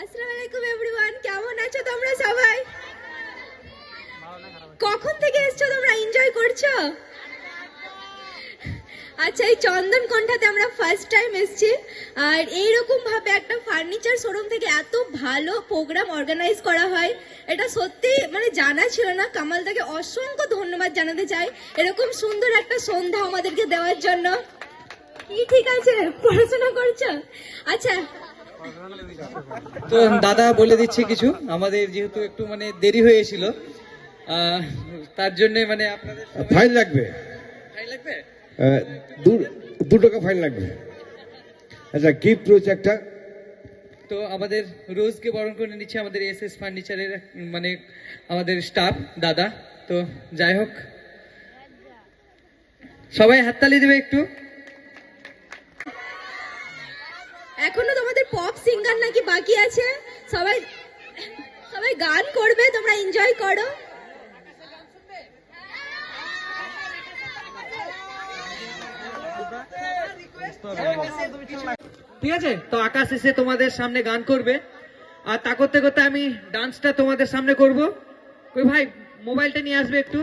আসসালামু আলাইকুম এভরিওয়ান, কেমন আছো তোমরা সবাই? কখন থেকে এসছো তোমরা? এনজয় করছো? আচ্ছা, এই চন্দন কোণঠাতে আমরা ফার্স্ট টাইম এসেছি। আর এইরকম ভাবে একটা ফার্নিচার শোরুম থেকে এত ভালো প্রোগ্রাম অর্গানাইজ করা হয়, এটা সত্যি মানে জানা ছিল না। কামালদাকে অসংখ্য ধন্যবাদ জানাতে চাই এরকম সুন্দর একটা সন্ধ্যা আমাদেরকে দেওয়ার জন্য। কি ঠিক আছে, পড়াশোনা করছো? আচ্ছা, তো দাদা বলে দিচ্ছে কিছু, আমাদের যেহেতু একটু মানে দেরি হয়েছিল তার জন্য মানে আপনাদের ফাইন লাগবে, ফাইন লাগবে, 2 টাকা ফাইন লাগবে। আচ্ছা, গিফট রয়েছে একটা। তো আমাদের রোজকে বরণ করে নিচ্ছে আমাদের এসএস ফার্নিচারের মানে আমাদের স্টাফ দাদা। তো যাই হোক, সবাই হাততালি দেবে একটু। এখনো তোমাদের পপ সিঙ্গার নাকি বাকি আছে? সবাই সবাই গান করবে, তোমরা এনজয় করো। ঠিক আছে, তো আকাশ এসে তোমাদের সামনে গান করবে, আর তা করতে করতে আমি ডান্সটা তোমাদের সামনে করব। ওই ভাই মোবাইলটা নিয়ে আসবে একটু।